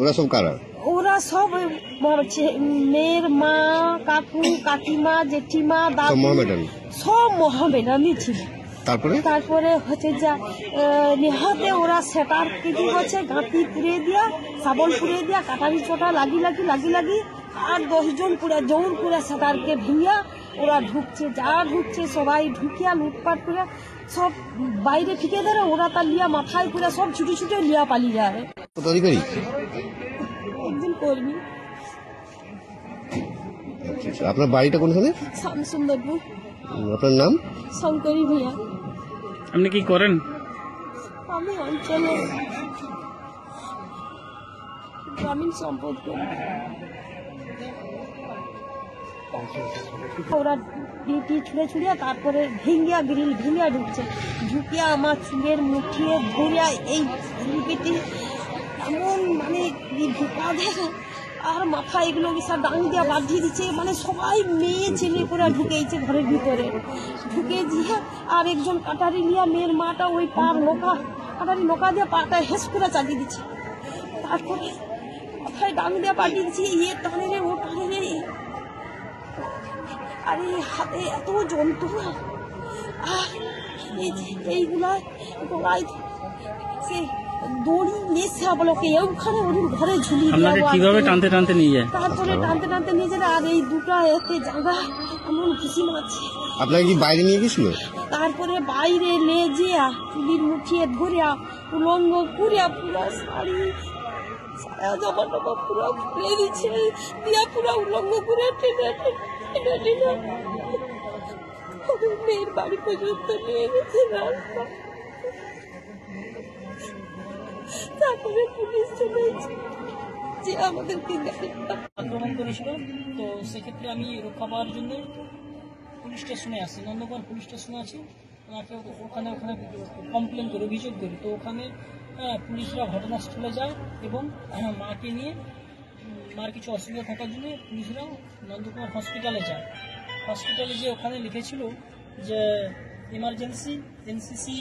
ওরা সব কারা? ওরা সব মেয়ের মা, কাকু, কাকিমা, জেঠিমা, দাদু সব মোহামেডানই ছিল। তারপরে হচ্ছে যা নেহাতে ওরা সেটার কিছু হচ্ছে গাঁতি পুড়ে দিয়া, সাবল পুড়ে দিয়া, কাটারি চোটা লাগি আর 10 জন পুরা জৌর পুরা সেটারকে ভিঙিয়া ওরা ঢুকছে, যা ঢুকছে সবাই ঢুকিয়া লুটপাট করে সব বাইরে ফিকে ধরে ওরা তার লিয়া মাথায় করে সব ছুটে ছুটে লিয়া পালিয়ে যায়। একদিন কর্মী। আপনার বাড়িটা কোনখানে? শামসুন্দরপুর। আপনার নাম? শঙ্করী ভূঁইয়া। আপনি কি করেন? আমি অঞ্চলে গ্রামীণ সম্পদ করি। ওরা ডিউটি ছুড়ে তারপরে গ্রিল ভেঙিয়া ঢুকছে, ঢুকিয়া আমার চুলের মুঠিয়ে ধরিয়া এই পেটি এমন মানে ঢুকা দেয় আর মাথা এগুলো সব ডাং দিয়া বাঁধিয়ে দিচ্ছে। মানে সবাই মেয়ে ছেলে করে ঢুকেছে ঘরের ভিতরে, ঢুকে দিয়ে আর একজন কাটারি লিয়া মেয়ের মাটা ওই পার কাটারি লোকা দিয়ে পাটা হেস করে চালিয়ে দিচ্ছে। তারপরে মাথায় ডাং দিয়া পাঠিয়ে দিচ্ছে, টানে রে ও টানে রে। আর এই হাতে এত যন্ত্রণা, আর এইগুলা গলায় সে দড়ি নেশা বলকে ওখানে ওর ঘরে ঝুলিয়ে কিভাবে টানতে টানতে নিয়ে যায়। তারপরে টানতে নিয়ে যায়। আর এই দুটা এতে জায়গা এমন খুশি মারছে। আপনাকে কি বাইরে নিয়ে গেছিল? তারপরে বাইরে লেজিয়া চুলির মুঠিয়ে ধরিয়া উলঙ্গ করিয়া পুরা শাড়ি সারা জামা টামা পুরা খুলে দিচ্ছে, দিয়া পুরা উলঙ্গ করে টেনে মেয়ের বাড়ি পর্যন্ত নিয়ে গেছে রাস্তা। তারপরে পুলিশ চলে যে আমাদেরকে আক্রমণ করেছিল। তো সেক্ষেত্রে আমি রক্ষা পাওয়ার জন্য পুলিশ স্টেশনে আসি, নন্দকুমার পুলিশ স্টেশনে আছি। ওনাকে ওখানে কমপ্লেন করে অভিযোগ করি। তো ওখানে পুলিশরা ঘটনাস্থলে যায় এবং মাকে নিয়ে, মার কিছু অসুবিধা থাকার জন্য পুলিশরা নন্দকুমার হসপিটালে যায়। হসপিটালে যে ওখানে লিখেছিল যে ইমার্জেন্সি এনসিসি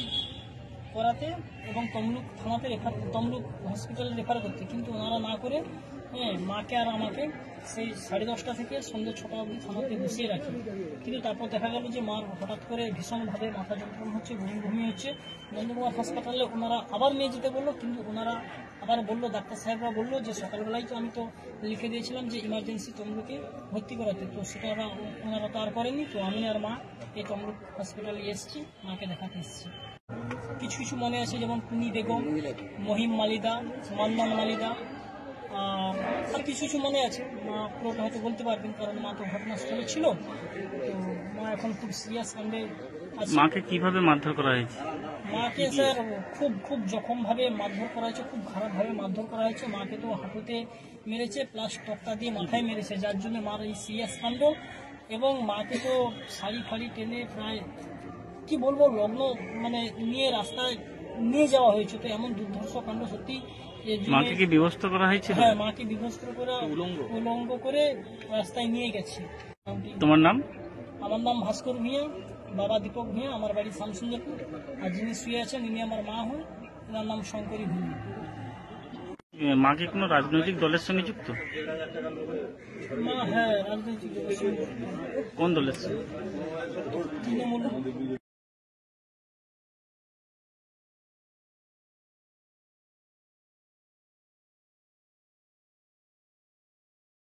করাতে এবং তমলুক থানাতে তমলুক হসপিটালে রেফার করতে, কিন্তু ওনারা না করে মাকে আর আমাকে সেই 10:30 থেকে সন্ধ্যে 6টা অবধি থানাতে বসিয়ে রাখি। কিন্তু তারপর দেখা গেল যে মার হঠাৎ করে ভীষণভাবে মাথা যন্ত্রণা হচ্ছে, বমি হচ্ছে। নন্দকুমার হাসপাতালে ওনারা আবার নিয়ে যেতে বললো, কিন্তু ওনারা আবার বললো, ডাক্তার সাহেবরা বললো যে সকালবেলায় তো আমি তো লিখে দিয়েছিলাম যে ইমার্জেন্সি তমলুকে ভর্তি করাতে, তো সেটা ওনারা তো আর করেনি। তো আমি আর মা এই তমলুক হসপিটালে এসেছি, মাকে দেখাতে এসেছি। কিছু মনে আছে, যেমন টুনি বেগম, মহিম মালিদা, মান্নান মালিদা, আর কিছু মনে আছে। মা পুরোটা হয়তো বলতে পারবেন, কারণ মা তো ঘটনাস্থলে ছিল। তো মা এখন খুব সিরিয়াস কাণ্ডে আছে। মাকে কিভাবে মারধর করা হয়েছে? মাকে স্যার খুব জখমভাবে মারধর করা হয়েছে, খুব খারাপভাবে মারধর করা হয়েছে। মাকে তো হাঁটুতে মেরেছে, প্লাস তক্তা দিয়ে মাথায় মেরেছে, যার জন্য মার এই সিরিয়াস কাণ্ড। এবং মাকে তো শাড়ি ফাড়ি টেনে প্রায় কি বলবো লগ্ন মানে নিয়ে রাস্তায় নিয়ে যাওয়া হয়েছে। তো এমন দুর্ধর্ষ কাণ্ড সত্যি। মাকে কি বিভস্ত করা হয়েছে? হ্যাঁ, মাকে বিভস্ত করে উলঙ্গ করে রাস্তায় নিয়ে গেছে। তোমার নাম? আমার নাম ভাস্কর ভূঁইয়া, বাবা দীপক ভূঁইয়া, আমার বাড়ি শামসুন্দরপুর। আর যিনি শুয়ে আছেন ইনি আমার মা হন, এনার নাম শঙ্করী ভূঁইয়া। মা কি কোনো রাজনৈতিক দলের সঙ্গে যুক্ত? মা হ্যাঁ, রাজনৈতিক দলের সঙ্গে। কোন দলের সঙ্গে? তৃণমূল।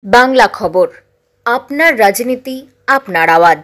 বাংলা খবর, আপনার রাজনীতি, আপনার আওয়াজ।